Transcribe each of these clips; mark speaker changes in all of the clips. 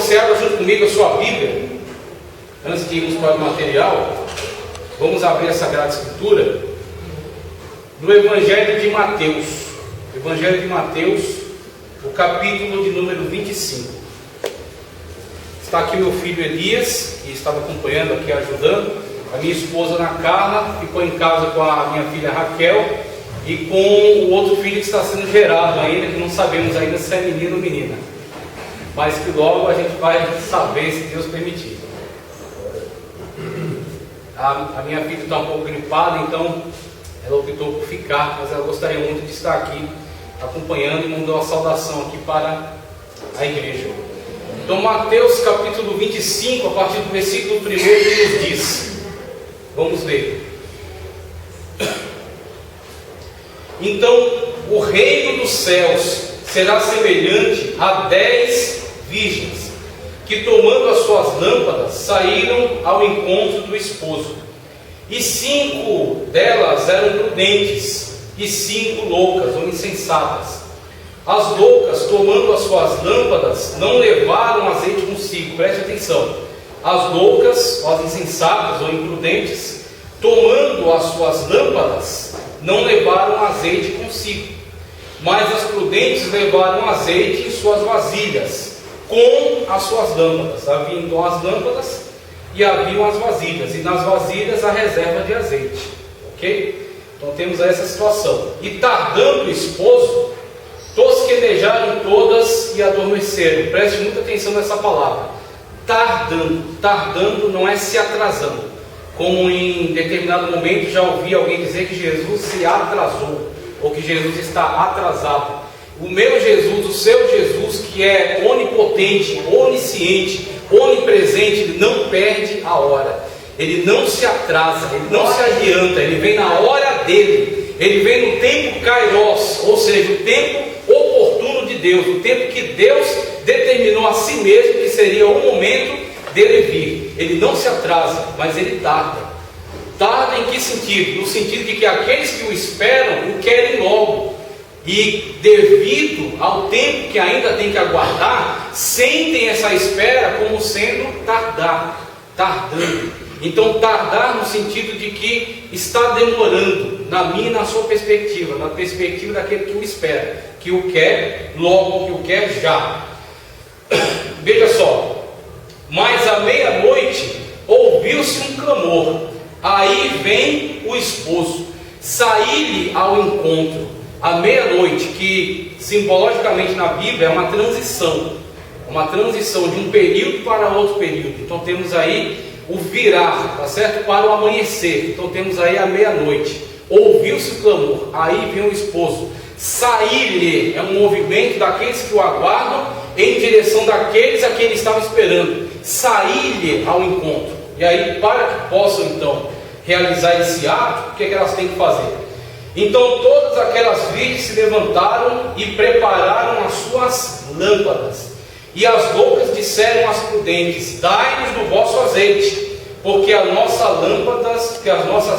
Speaker 1: você abra junto comigo a sua Bíblia, antes de irmos para o material, vamos abrir a Sagrada Escritura no Evangelho de Mateus. Evangelho de Mateus, o capítulo de número 25. Está aqui meu filho Elias, que estava acompanhando aqui, ajudando. A minha esposa Ana Carla ficou em casa com a minha filha Raquel e com o outro filho que está sendo gerado ainda, que não sabemos ainda se é menino ou menina, mas que logo a gente vai saber, se Deus permitir. A minha filha está um pouco gripada, então ela optou por ficar, mas ela gostaria muito de estar aqui acompanhando e mandou uma saudação aqui para a igreja. Então Mateus capítulo 25, a partir do versículo 1, que nos diz, vamos ler. Então o reino dos céus será semelhante a 10 virgens, que tomando as suas lâmpadas, saíram ao encontro do esposo. E 5 delas eram prudentes, e 5 loucas ou insensatas. As loucas, tomando as suas lâmpadas, não levaram azeite consigo. Preste atenção. As loucas, as insensatas ou imprudentes, tomando as suas lâmpadas, não levaram azeite consigo. Mas as prudentes levaram azeite em suas vasilhas, com as suas lâmpadas. Havia então as lâmpadas e haviam as vasilhas, e nas vasilhas a reserva de azeite. Ok? Então temos essa situação. E tardando o esposo, tosquenejaram todas e adormeceram. Preste muita atenção nessa palavra. Tardando. Tardando não é se atrasando. Como em determinado momento já ouvi alguém dizer que Jesus se atrasou, ou que Jesus está atrasado. O meu Jesus, o seu Jesus, que é onipotente, onisciente, onipresente, ele não perde a hora, ele não se atrasa, ele não se adianta, ele vem na hora dele, ele vem no tempo kairos, ou seja, o tempo oportuno de Deus, o tempo que Deus determinou a si mesmo que seria o momento dele vir. Ele não se atrasa, mas ele tarda. Tarda em que sentido? No sentido de que aqueles que o esperam o querem logo, e devido ao tempo que ainda tem que aguardar, sentem essa espera como sendo tardando. Então tardar no sentido de que está demorando, na minha e na sua perspectiva, na perspectiva daquele que o espera, que o quer logo, que o quer já. Veja só, mas à meia-noite ouviu-se um clamor, aí vem o esposo, saí-lhe ao encontro. A meia-noite, que simbologicamente na Bíblia é uma transição de um período para outro período. Então temos aí o virar, tá certo? Para o amanhecer. Então temos aí a meia-noite. Ouviu-se o clamor, aí vem o esposo. Sair-lhe é um movimento daqueles que o aguardam em direção daqueles a quem ele estava esperando. Sair-lhe ao encontro. E aí, para que possam então realizar esse ato, o que elas têm que fazer? Então todas aquelas virgens se levantaram e prepararam as suas lâmpadas. E as loucas disseram às prudentes: dai-nos do vosso azeite, porque as nossas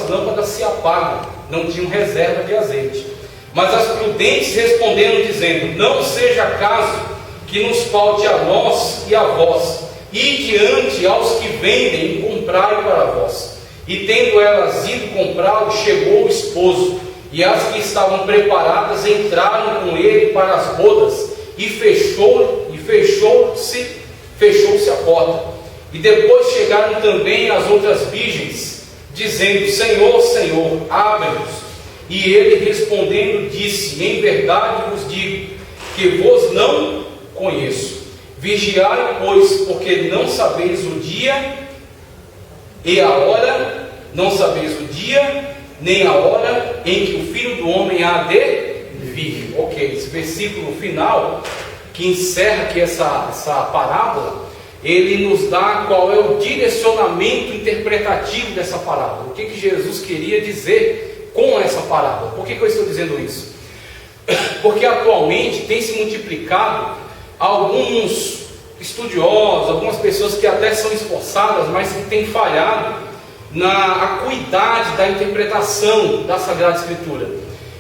Speaker 1: lâmpadas se apagam. Não tinham reserva de azeite. Mas as prudentes responderam dizendo: não seja caso que nos falte a nós e a vós, e diante aos que vendem, comprai para vós. E tendo elas ido comprá-lo, chegou o esposo. E as que estavam preparadas entraram com ele para as bodas, e fechou-se a porta. E depois chegaram também as outras virgens, dizendo: Senhor, Senhor, abre-nos. E ele respondendo disse: em verdade vos digo que vos não conheço. Vigiai, pois, porque não sabeis o dia e a hora, não sabeis o dia nem a hora em que o Filho do Homem há de vir. Ok, esse versículo final, que encerra aqui essa parábola, ele nos dá qual é o direcionamento interpretativo dessa parábola. O que Jesus queria dizer com essa parábola? Por que eu estou dizendo isso? Porque atualmente tem se multiplicado alguns estudiosos, algumas pessoas que até são esforçadas, mas que têm falhado na acuidade da interpretação da Sagrada Escritura.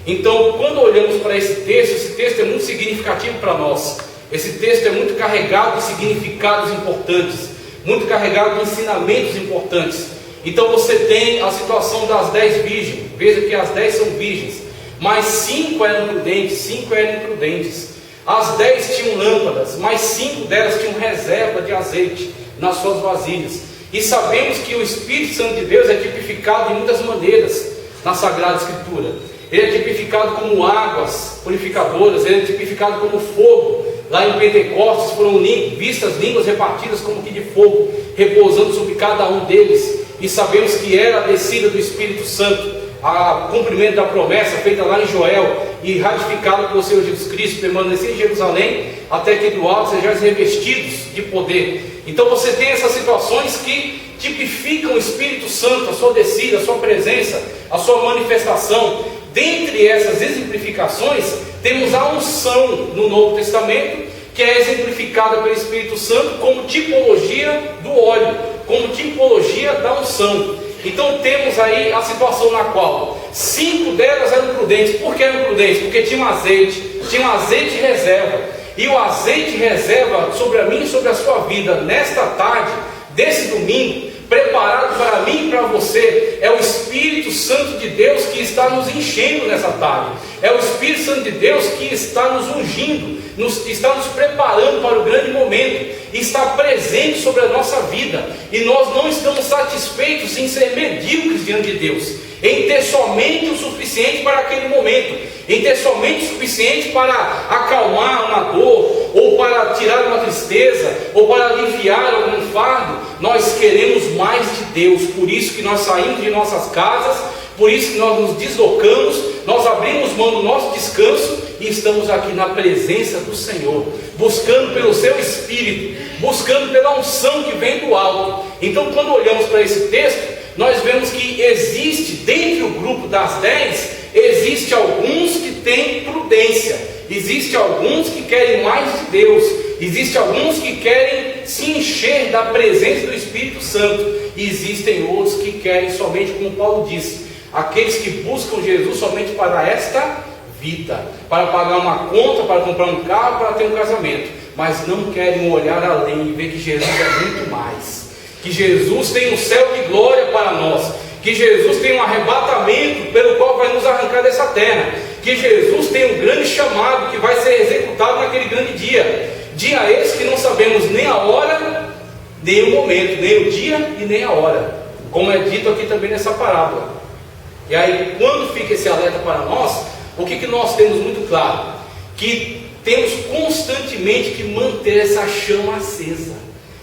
Speaker 1: Então, quando olhamos para esse texto é muito significativo para nós, Esse texto é muito carregado de significados importantes, muito carregado de ensinamentos importantes. Então você tem a situação das 10 virgens. Veja que as 10 são virgens, mas 5 eram prudentes, 5 eram imprudentes. As 10 tinham lâmpadas, mas 5 delas tinham reserva de azeite nas suas vasilhas. E sabemos que o Espírito Santo de Deus é tipificado de muitas maneiras na Sagrada Escritura. Ele é tipificado como águas purificadoras, ele é tipificado como fogo. Lá em Pentecostes foram vistas línguas repartidas como que de fogo, repousando sobre cada um deles. E sabemos que era a descida do Espírito Santo, a cumprimento da promessa feita lá em Joel e ratificada pelo Senhor Jesus Cristo, permanecer em Jerusalém até que do alto sejais revestidos de poder. Então você tem essas situações que tipificam o Espírito Santo, a sua descida, a sua presença, a sua manifestação. Dentre essas exemplificações, temos a unção no Novo Testamento, que é exemplificada pelo Espírito Santo como tipologia do óleo, como tipologia da unção. Então temos aí a situação na qual 5 delas eram prudentes. Por que eram prudentes? Porque tinham azeite reserva. E o azeite reserva sobre a mim e sobre a sua vida, nesta tarde, desse domingo, preparado para mim e para você, é o Espírito Santo de Deus que está nos enchendo nessa tarde. É o Espírito Santo de Deus que está nos ungindo, está nos preparando para o grande momento, e está presente sobre a nossa vida. E nós não estamos satisfeitos em ser medíocres diante de Deus, em ter somente o suficiente para aquele momento, em ter somente o suficiente para acalmar uma dor, ou para tirar uma tristeza, ou para aliviar algum fardo. Nós queremos mais de Deus. Por isso que nós saímos de nossas casas, por isso que nós nos deslocamos, nós abrimos mão do nosso descanso e estamos aqui na presença do Senhor, buscando pelo seu Espírito, buscando pela unção que vem do alto. Então quando olhamos para esse texto, nós vemos que existe, dentre o grupo das 10, existe alguns que têm prudência, existe alguns que querem mais de Deus, existe alguns que querem se encher da presença do Espírito Santo, e existem outros que querem somente, como Paulo disse, aqueles que buscam Jesus somente para esta vida, para pagar uma conta, para comprar um carro, para ter um casamento, mas não querem olhar além e ver que Jesus é muito mais, que Jesus tem um céu de glória para nós, que Jesus tem um arrebatamento pelo qual vai nos arrancar dessa terra, que Jesus tem um grande chamado que vai ser executado naquele grande dia esse que não sabemos nem a hora, nem o momento, nem o dia e nem a hora, como é dito aqui também nessa parábola. E aí, quando fica esse alerta para nós, o que nós temos muito claro? Que temos constantemente que manter essa chama acesa,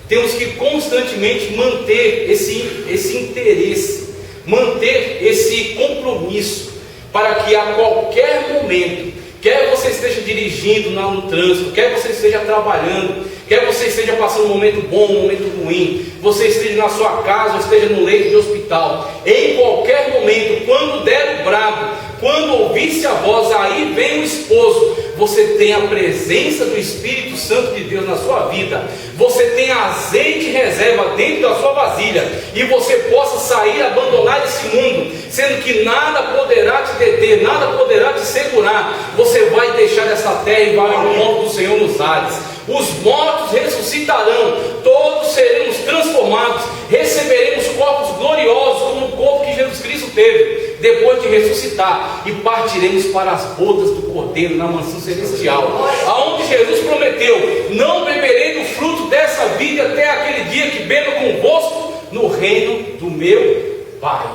Speaker 1: temos que constantemente manter esse interesse, manter esse compromisso, para que a qualquer momento, quer você esteja dirigindo no trânsito, quer você esteja trabalhando, quer você esteja passando um momento bom, um momento ruim, você esteja na sua casa ou esteja no leito de hospital, em qualquer momento, quando der o brado, quando ouvisse a voz, aí vem o esposo, você tem a presença do Espírito Santo de Deus na sua vida, você tem azeite reserva dentro da sua vasilha, e você possa sair, abandonar esse mundo, sendo que nada poderá te deter, nada poderá te segurar. Você vai deixar essa terra e vai ao encontro do Senhor nos ares. Os mortos ressuscitarão, todos seremos transformados, receberemos corpos gloriosos como o corpo que Jesus Cristo teve depois de ressuscitar, e partiremos para as bodas do Cordeiro na mansão celestial, aonde Jesus prometeu: não beberei do fruto dessa vida até aquele dia que beba convosco no reino do meu Pai.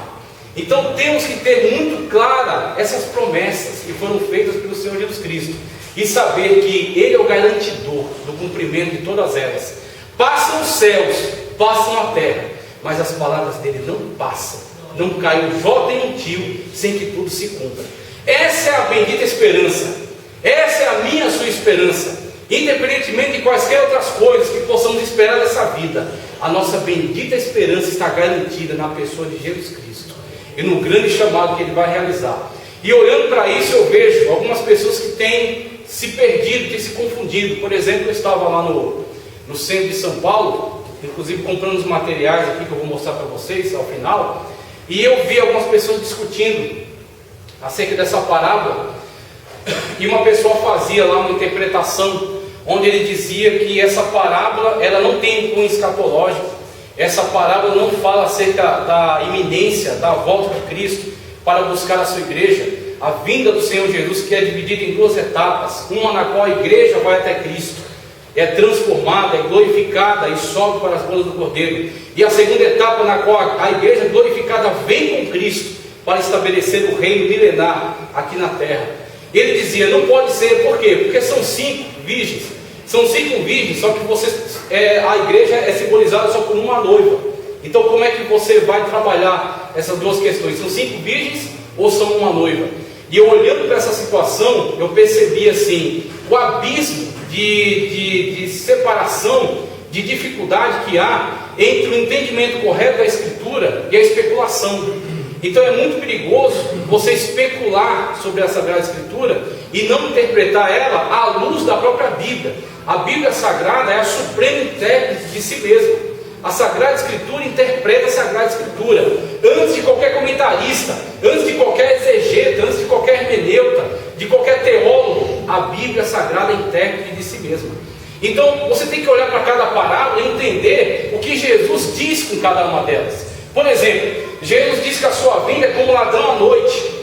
Speaker 1: Então temos que ter muito clara essas promessas que foram feitas pelo Senhor Jesus Cristo, e saber que Ele é o garantidor do cumprimento de todas elas. Passam os céus, passam a terra, mas as palavras dele não passam, não cai um J em um tio sem que tudo se cumpra. Essa é a bendita esperança, essa é a minha, a sua esperança, independentemente de quaisquer outras coisas que possamos esperar dessa vida. A nossa bendita esperança está garantida na pessoa de Jesus Cristo e no grande chamado que Ele vai realizar. E olhando para isso, eu vejo algumas pessoas que têm se perdido, têm se confundido. Por exemplo, eu estava lá no centro de São Paulo, inclusive comprando os materiais aqui que eu vou mostrar para vocês ao final, e eu vi algumas pessoas discutindo acerca dessa parábola, e uma pessoa fazia lá uma interpretação onde ele dizia que essa parábola ela não tem cunho escatológico. Essa parábola não fala acerca da iminência, da volta de Cristo para buscar a sua igreja. A vinda do Senhor Jesus, que é dividida em duas etapas, uma na qual a igreja vai até Cristo, é transformada, é glorificada e sobe para as bodas do Cordeiro, e a segunda etapa na qual a igreja glorificada vem com Cristo para estabelecer o reino milenar aqui na terra. Ele dizia, não pode ser, por quê? Porque são 5 virgens, só que a igreja é simbolizada só por uma noiva. Então como é que você vai trabalhar essas duas questões? São 5 virgens ou são uma noiva? E eu olhando para essa situação, eu percebi assim, o abismo de separação, de dificuldade que há entre o entendimento correto da Escritura e a especulação. Então é muito perigoso você especular sobre a Sagrada Escritura e não interpretar ela à luz da própria Bíblia. A Bíblia Sagrada é a suprema intérprete de si mesma. A Sagrada Escritura interpreta a Sagrada Escritura. Antes de qualquer comentarista, antes de qualquer exegeta, antes de qualquer hermeneuta, de qualquer teólogo, a Bíblia Sagrada é intérprete de si mesma. Então você tem que olhar para cada parábola e entender o que Jesus diz com cada uma delas. Por exemplo, Jesus diz que a sua vinda é como ladrão à noite.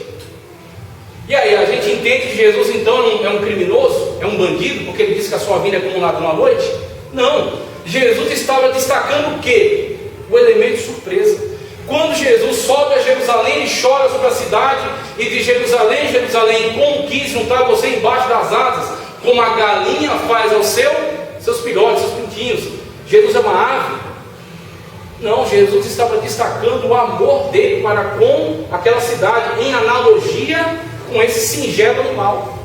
Speaker 1: E aí, a gente entende que Jesus então é um criminoso, é um bandido, porque ele diz que a sua vinda é como ladrão à noite? Não. Jesus estava destacando o quê? O elemento surpresa. Quando Jesus sobe a Jerusalém e chora sobre a cidade, e de Jerusalém, Jerusalém, como quis juntar você embaixo das asas, como a galinha faz aos seus filhotes, seus pintinhos. Jesus é uma ave. Não, Jesus estava destacando o amor dele para com aquela cidade, em analogia com esse singelo animal.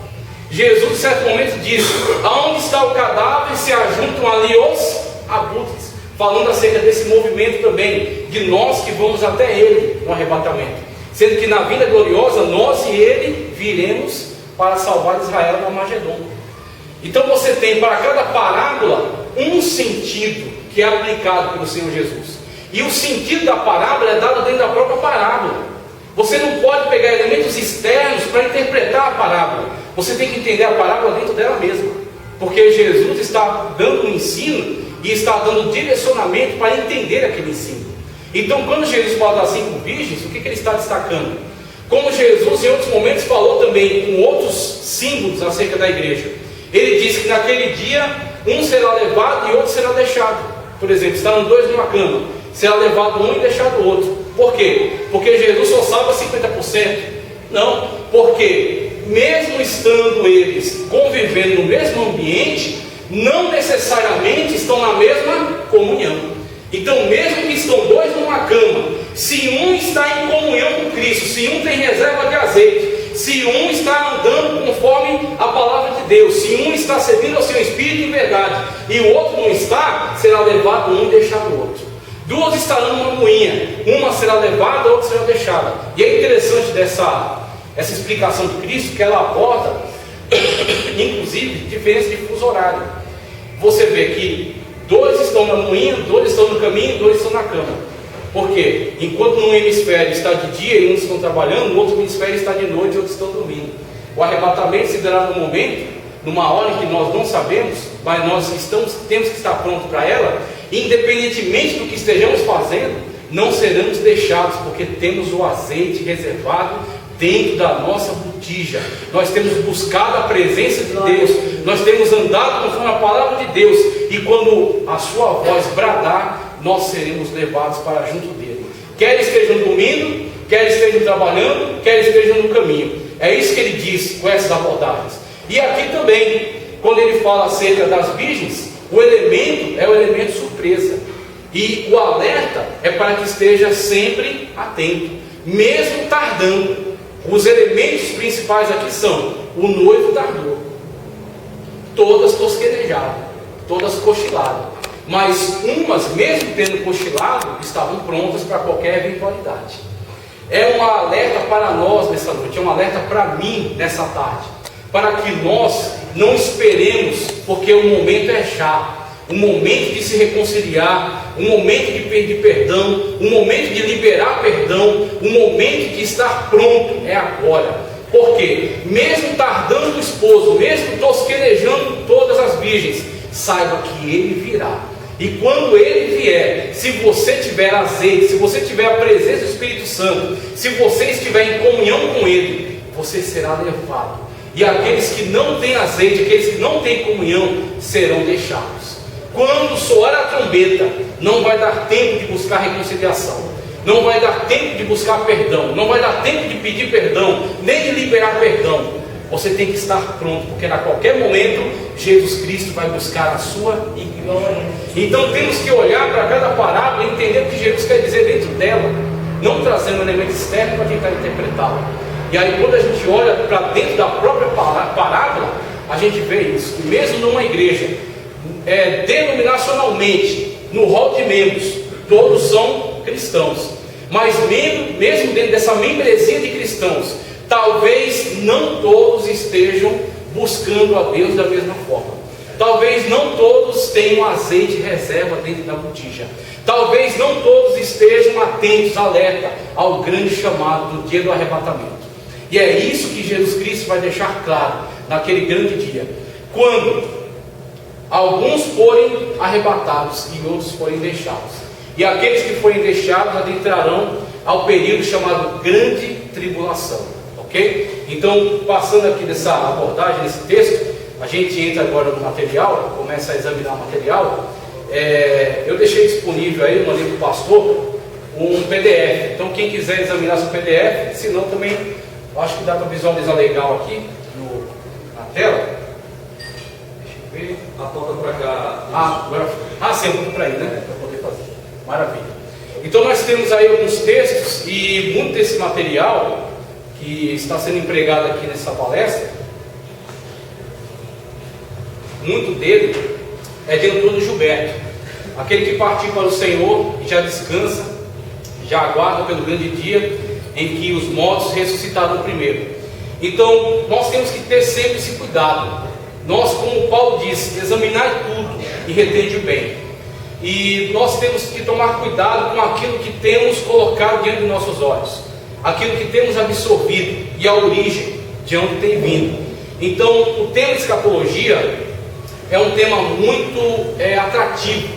Speaker 1: Jesus, em certo momento, disse: aonde está o cadáver, se ajuntam ali os abutres. Falando acerca desse movimento também, de nós que vamos até ele no arrebatamento. Sendo que na vinda gloriosa, nós e ele viremos para salvar Israel no Armagedon. Então você tem para cada parábola um sentido que é aplicado pelo Senhor Jesus. E o sentido da parábola é dado dentro da própria parábola. Você não pode pegar elementos externos para interpretar a parábola. Você tem que entender a parábola dentro dela mesma. Porque Jesus está dando um ensino e está dando direcionamento para entender aquele ensino. Então, quando Jesus fala das 5 virgens, o que ele está destacando? Como Jesus em outros momentos falou também com outros símbolos acerca da igreja. Ele disse que naquele dia um será levado e outro será deixado. Por exemplo, estarão 2 numa cama, será levado um e deixado o outro. Por quê? Porque Jesus só salva 50%? Não, porque mesmo estando eles convivendo no mesmo ambiente, não necessariamente estão na mesma comunhão. Então, mesmo que estão 2 numa cama, se um está em comunhão com Cristo, se um tem reserva de azeite, se um está andando conforme a palavra de Deus, se um está servindo ao seu Espírito em verdade, e o outro não está, será levado um e deixado o outro. 2 estarão numa moinha, uma será levada, a outra será deixada. E é interessante essa explicação de Cristo, que ela aborda, inclusive, diferença de fuso horário. Você vê que 2 estão na moinha, 2 estão no caminho, 2 estão na cama. Por quê? Enquanto num hemisfério está de dia e uns estão trabalhando, no outro hemisfério está de noite e outros estão dormindo. O arrebatamento se dará num momento, numa hora em que nós não sabemos, mas nós temos que estar prontos para ela. Independentemente do que estejamos fazendo, não seremos deixados, porque temos o azeite reservado dentro da nossa botija. Nós temos buscado a presença de Deus, nós temos andado conforme a palavra de Deus, e quando a sua voz bradar, nós seremos levados para junto dele. Quer estejam dormindo, quer estejam trabalhando, quer estejam no caminho. É isso que ele diz com essas abordagens. E aqui também, quando ele fala acerca das virgens, o elemento é o elemento surpresa. E o alerta é para que esteja sempre atento, mesmo tardando. Os elementos principais aqui são: o noivo tardou, todas tosquenejaram, todas cochilaram, mas umas, mesmo tendo cochilado, estavam prontas para qualquer eventualidade. É um alerta para nós nessa noite, é um alerta para mim nessa tarde, para que nós não esperemos, porque o momento é já, um momento de se reconciliar, um momento de pedir perdão, um momento de liberar perdão, um momento de estar pronto, é agora. Porque, mesmo tardando o esposo, mesmo tosquenejando todas as virgens, saiba que ele virá. E quando ele vier, se você tiver azeite, se você tiver a presença do Espírito Santo, se você estiver em comunhão com ele, você será levado. E aqueles que não têm azeite, aqueles que não têm comunhão, serão deixados. Quando soar a trombeta, não vai dar tempo de buscar reconciliação, não vai dar tempo de buscar perdão, não vai dar tempo de pedir perdão, nem de liberar perdão. Você tem que estar pronto, porque a qualquer momento Jesus Cristo vai buscar a sua igreja. Então temos que olhar para cada parábola e entender o que Jesus quer dizer dentro dela, não trazendo um elemento externo para tentar interpretá-la. E aí, quando a gente olha para dentro da própria parábola, a gente vê isso, que mesmo numa igreja, denominacionalmente, no rol de membros, todos são cristãos, mas mesmo dentro dessa membresia de cristãos, talvez não todos estejam buscando a Deus da mesma forma. Talvez não todos tenham azeite reserva dentro da botija. Talvez não todos estejam atentos, alerta ao grande chamado do dia do arrebatamento. E é isso que Jesus Cristo vai deixar claro naquele grande dia, quando alguns forem arrebatados e outros forem deixados. E aqueles que forem deixados adentrarão ao período chamado grande tribulação. Ok? Então, passando aqui dessa abordagem, desse texto, a gente entra agora no material, começa a examinar o material. Eu deixei disponível aí, mandei para o pastor, um PDF. Então, quem quiser examinar esse PDF, se não também, acho que dá para visualizar legal aqui na tela. Deixa eu ver.
Speaker 2: Aponta para cá.
Speaker 1: Agora, sim, aponta para aí, né? Para poder fazer. Maravilha. Então, nós temos aí alguns textos e muito desse material que está sendo empregado aqui nessa palestra, muito dele é de Antônio Gilberto, aquele que partiu para o Senhor e já descansa, já aguarda pelo grande dia em que os mortos ressuscitarão primeiro. Então, nós temos que ter sempre esse cuidado. Nós, como Paulo disse, examinai tudo e retende o bem. E nós temos que tomar cuidado com aquilo que temos colocado diante dos nossos olhos, aquilo que temos absorvido e a origem de onde tem vindo. Então, o tema de escatologia é um tema muito atrativo,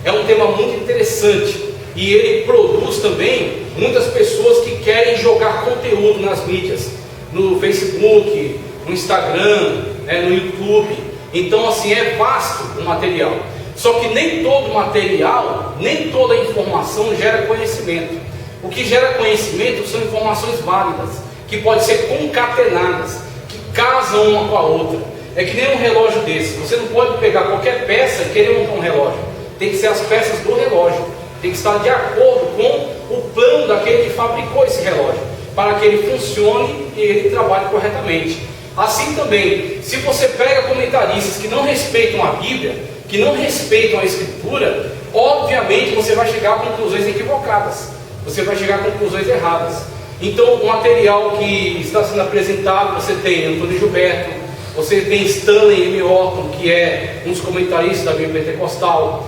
Speaker 1: é um tema muito interessante, e ele produz também muitas pessoas que querem jogar conteúdo nas mídias, no Facebook, no Instagram, no YouTube. Então, assim, é vasto o material. Só que nem todo material, nem toda informação gera conhecimento. O que gera conhecimento são informações válidas, que podem ser concatenadas, que casam uma com a outra. É que nem um relógio desse. Você não pode pegar qualquer peça e querer montar um relógio. Tem que ser as peças do relógio. Tem que estar de acordo com o plano daquele que fabricou esse relógio, para que ele funcione e ele trabalhe corretamente. Assim também, se você pega comentaristas que não respeitam a Bíblia, que não respeitam a Escritura, obviamente você vai chegar a conclusões equivocadas. Você vai chegar a conclusões erradas. Então, o material que está sendo apresentado, você tem Antônio Gilberto, você tem Stanley M. Orton, que é um dos comentaristas da Bíblia Pentecostal.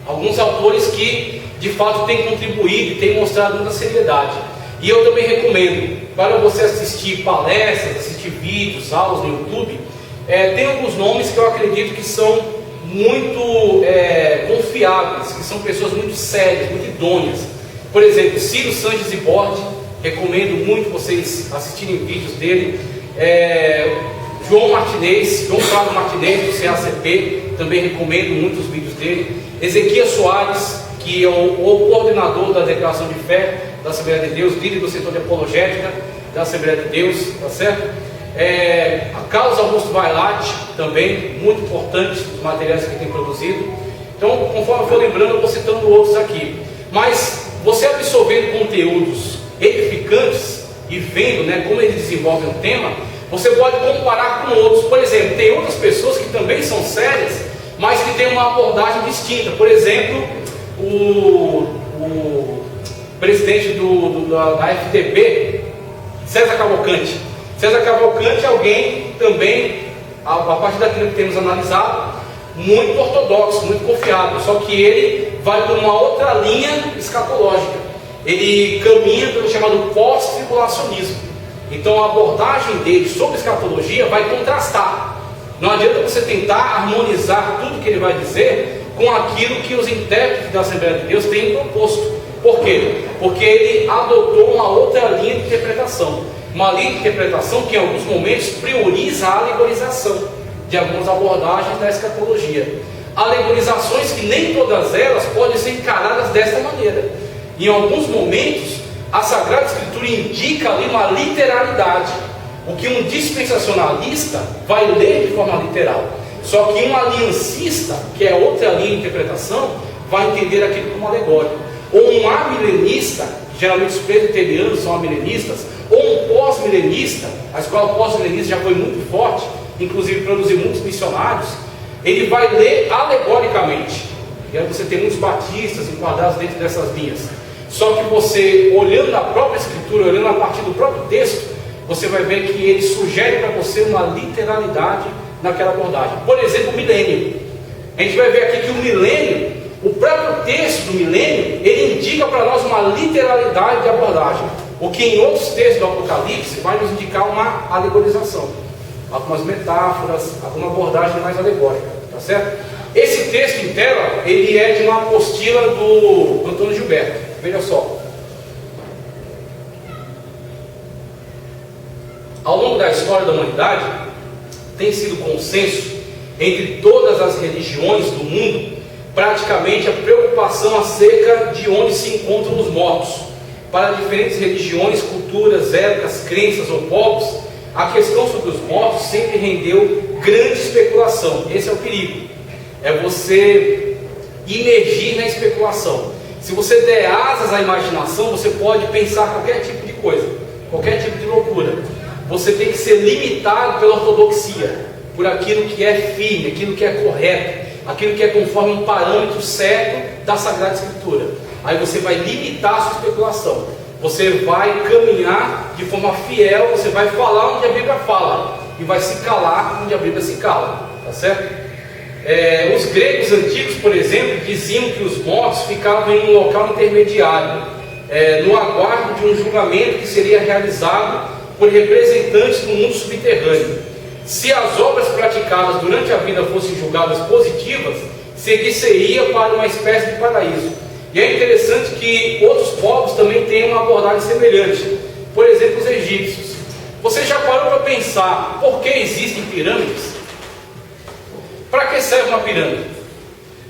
Speaker 1: Alguns autores que, de fato, têm contribuído e têm mostrado muita seriedade. E eu também recomendo, para você assistir palestras, assistir vídeos, aulas no YouTube, tem alguns nomes que eu acredito que são muito confiáveis, que são pessoas muito sérias, muito idôneas. Por exemplo, Ciro Sanches Ibordi, recomendo muito vocês assistirem vídeos dele. João Carlos Martinez, do CACP, também recomendo muitos vídeos dele. Ezequias Soares, que é o coordenador da Declaração de Fé da Assembleia de Deus, líder do setor de apologética da Assembleia de Deus, tá certo? A Carlos Augusto Vailate, também, muito importante os materiais que ele tem produzido. Então, conforme eu for lembrando, eu vou citando outros aqui. Mas, você absorvendo conteúdos edificantes e vendo como eles desenvolvem o tema, você pode comparar com outros. Por exemplo, tem outras pessoas que também são sérias, mas que têm uma abordagem distinta. Por exemplo, o presidente da FTB, César Cavalcante. César Cavalcante é alguém também, a partir daquilo que temos analisado, muito ortodoxo, muito confiável, só que ele vai por uma outra linha escatológica. Ele caminha pelo chamado pós-tribulacionismo. Então a abordagem dele sobre escatologia vai contrastar. Não adianta você tentar harmonizar tudo que ele vai dizer com aquilo que os intérpretes da Assembleia de Deus têm proposto. Por quê? Porque ele adotou uma outra linha de interpretação. Uma linha de interpretação que em alguns momentos prioriza a alegorização de algumas abordagens da escatologia. Alegorizações que nem todas elas podem ser encaradas desta maneira. Em alguns momentos, a Sagrada Escritura indica ali uma literalidade, o que um dispensacionalista vai ler de forma literal. Só que um aliancista, que é outra linha de interpretação, vai entender aquilo como alegórico. Ou um amilenista, geralmente os presbiterianos são amilenistas, ou um pós-milenista, a escola pós-milenista já foi muito forte, inclusive produziu muitos missionários, ele vai ler alegoricamente. E aí você tem muitos batistas enquadrados dentro dessas linhas. Só que você, olhando a própria Escritura, olhando a partir do próprio texto, você vai ver que ele sugere para você uma literalidade naquela abordagem. Por exemplo, o milênio. A gente vai ver aqui que o milênio, o próprio texto do milênio, ele indica para nós uma literalidade de abordagem. O que em outros textos do Apocalipse vai nos indicar uma alegorização. Algumas metáforas, alguma abordagem mais alegórica. Tá certo? Esse texto em tela, ele é de uma apostila do Antônio Gilberto. Veja só. Ao longo da história da humanidade, tem sido consenso entre todas as religiões do mundo, praticamente a preocupação acerca de onde se encontram os mortos. Para diferentes religiões, culturas, épocas, crenças ou povos, a questão sobre os mortos sempre rendeu grande especulação. Esse é o perigo. É você imergir na especulação. Se você der asas à imaginação, você pode pensar qualquer tipo de coisa, qualquer tipo de loucura. Você tem que ser limitado pela ortodoxia, por aquilo que é firme, aquilo que é correto, aquilo que é conforme um parâmetro certo da Sagrada Escritura. Aí você vai limitar a sua especulação. Você vai caminhar de forma fiel, você vai falar onde a Bíblia fala e vai se calar onde a Bíblia se cala. Tá certo? Os gregos antigos, por exemplo, diziam que os mortos ficavam em um local intermediário, no aguardo de um julgamento que seria realizado por representantes do mundo subterrâneo. Se as obras praticadas durante a vida fossem julgadas positivas, seguir-se-ia para uma espécie de paraíso. E é interessante que outros povos também têm uma abordagem semelhante. Por exemplo, os egípcios. Você já parou para pensar por que existem pirâmides? Para que serve uma pirâmide?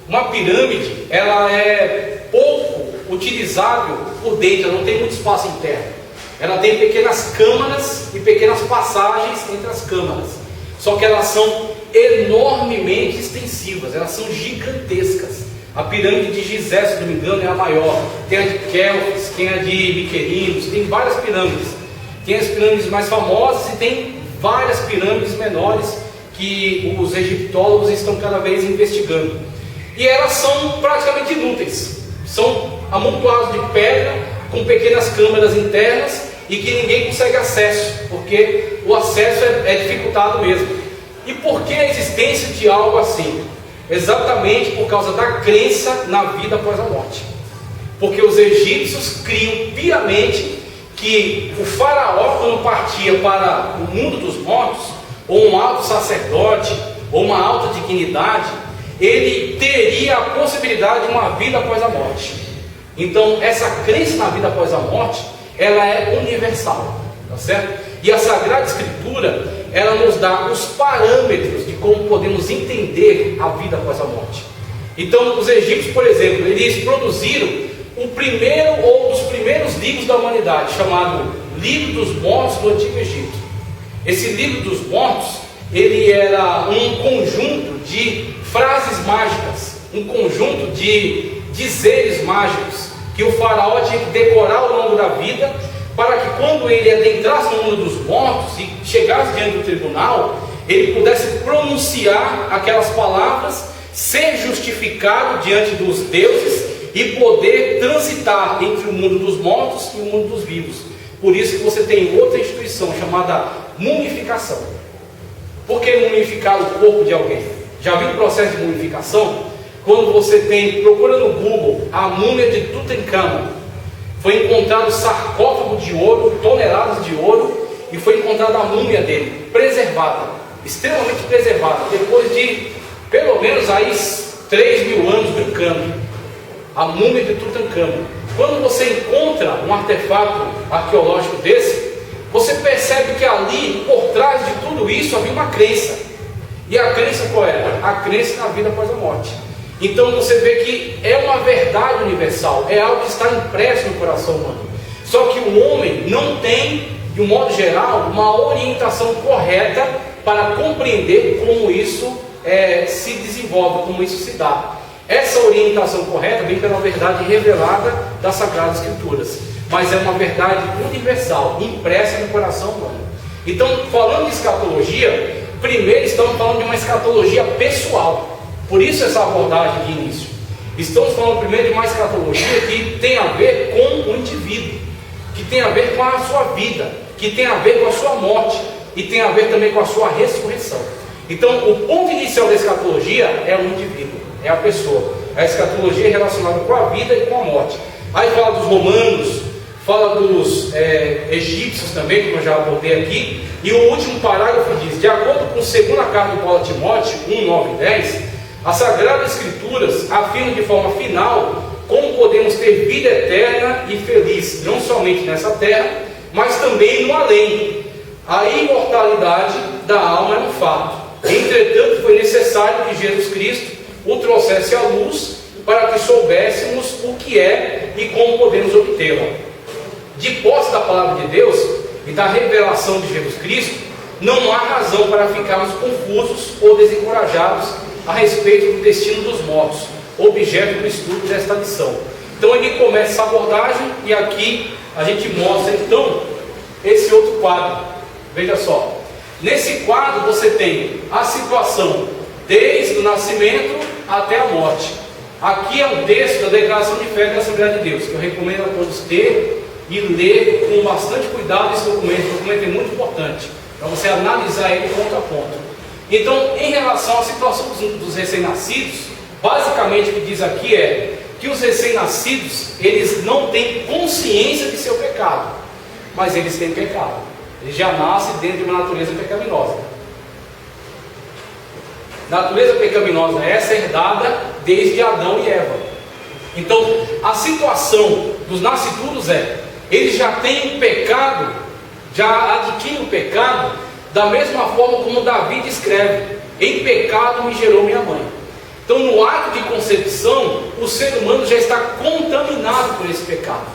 Speaker 1: Uma pirâmide, ela é pouco utilizável por dentro, ela não tem muito espaço interno. Ela tem pequenas câmaras e pequenas passagens entre as câmaras. Só que elas são enormemente extensivas, elas são gigantescas. A pirâmide de Gizé, se não me engano, é a maior. Tem a de Kéops, tem a de Miquerinos, tem várias pirâmides. Tem as pirâmides mais famosas e tem várias pirâmides menores que os egiptólogos estão cada vez investigando. E elas são praticamente inúteis. São amontoados de pedra com pequenas câmaras internas e que ninguém consegue acesso, porque o acesso é dificultado mesmo. E por que a existência de algo assim? Exatamente por causa da crença na vida após a morte. Porque os egípcios criam piamente que o faraó, quando partia para o mundo dos mortos, ou um alto sacerdote, ou uma alta dignidade, ele teria a possibilidade de uma vida após a morte. Então, essa crença na vida após a morte, ela é universal, tá certo? E a Sagrada Escritura, ela nos dá os parâmetros de como podemos entender a vida após a morte. Então, os egípcios, por exemplo, eles produziram o primeiro ou dos primeiros livros da humanidade, chamado Livro dos Mortos do Antigo Egito. Esse Livro dos Mortos, ele era um conjunto de frases mágicas, um conjunto de dizeres mágicos que o faraó tinha que decorar ao longo da vida, para que quando ele adentrasse no mundo dos mortos e chegasse diante do tribunal, ele pudesse pronunciar aquelas palavras, ser justificado diante dos deuses e poder transitar entre o mundo dos mortos e o mundo dos vivos. Por isso que você tem outra instituição chamada mumificação. Por que mumificar o corpo de alguém? Já viu o processo de mumificação? Quando você procura no Google a múmia de Tutankhamon, foi encontrado sarcófago de ouro, toneladas de ouro, e foi encontrada a múmia dele, preservada, extremamente preservada, depois de pelo menos aí 3.000 anos brincando. A múmia de Tutancâmon. Quando você encontra um artefato arqueológico desse, você percebe que ali, por trás de tudo isso, havia uma crença. E a crença qual era? A crença na vida após a morte. Então você vê que é uma verdade universal, é algo que está impresso no coração humano. Só que o homem não tem, de um modo geral, uma orientação correta para compreender como isso se desenvolve, como isso se dá. Essa orientação correta vem pela verdade revelada das Sagradas Escrituras, mas é uma verdade universal, impressa no coração humano. Então, falando de escatologia, primeiro estamos falando de uma escatologia pessoal. Por isso essa abordagem de início. Estamos falando primeiro de uma escatologia que tem a ver com o indivíduo, que tem a ver com a sua vida, que tem a ver com a sua morte e tem a ver também com a sua ressurreição. Então, o ponto inicial da escatologia é o indivíduo, é a pessoa. A escatologia é relacionada com a vida e com a morte. Aí fala dos romanos, fala dos egípcios também, como eu já abordei aqui. E o último parágrafo diz: de acordo com a segunda carta de Paulo a Timóteo 1, 9 e 10, as Sagradas Escrituras afirmam de forma final como podemos ter vida eterna e feliz, não somente nessa terra, mas também no além. A imortalidade da alma é um fato. Entretanto, foi necessário que Jesus Cristo o trouxesse à luz para que soubéssemos o que é e como podemos obtê-la. De posse da palavra de Deus e da revelação de Jesus Cristo, não há razão para ficarmos confusos ou desencorajados a respeito do destino dos mortos, objeto do estudo desta lição. Então ele começa essa abordagem e aqui a gente mostra então esse outro quadro. Veja só, nesse quadro você tem a situação desde o nascimento até a morte. Aqui é um texto da declaração de fé da Assembleia de Deus, que eu recomendo a todos ter e ler com bastante cuidado esse documento. O documento é muito importante para você analisar ele ponto a ponto. Então, em relação à situação dos recém-nascidos, basicamente o que diz aqui é que os recém-nascidos, eles não têm consciência de seu pecado, mas eles têm pecado. Eles já nascem dentro de uma natureza pecaminosa. Natureza pecaminosa essa é herdada desde Adão e Eva. Então, a situação dos nascidos eles já têm um pecado, já adquirem o pecado, da mesma forma como Davi descreve: em pecado me gerou minha mãe. Então, no ato de concepção, o ser humano já está contaminado por esse pecado.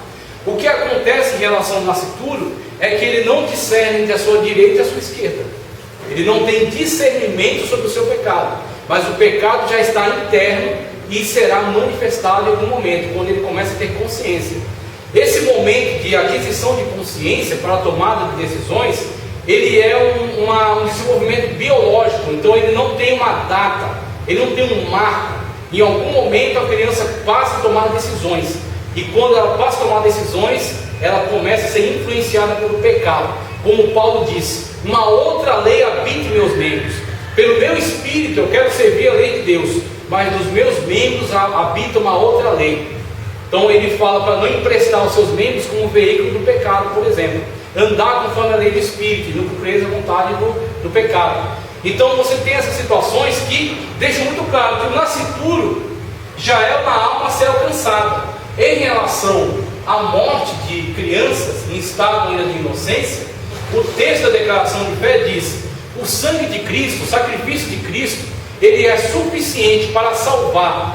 Speaker 1: O que acontece em relação ao nascituro é que ele não discerne entre a sua direita e a sua esquerda. Ele não tem discernimento sobre o seu pecado, mas o pecado já está interno e será manifestado em algum momento, quando ele começa a ter consciência. Esse momento de aquisição de consciência para a tomada de decisões, ele é um desenvolvimento biológico. Então ele não tem uma data, ele não tem um marco. Em algum momento a criança passa a tomar decisões, e quando ela passa a tomar decisões, ela começa a ser influenciada pelo pecado. Como Paulo disse: uma outra lei habita em meus membros. Pelo meu espírito eu quero servir a lei de Deus, mas nos meus membros habita uma outra lei. Então ele fala para não emprestar os seus membros como veículo do pecado, por exemplo. Andar conforme a lei do espírito e não cumprir a vontade do pecado. Então você tem essas situações que deixam muito claro que o nascituro já é uma alma a ser alcançada. Em relação à morte de crianças em estado ainda de inocência, o texto da declaração de fé diz: o sangue de Cristo, o sacrifício de Cristo, ele é suficiente para salvar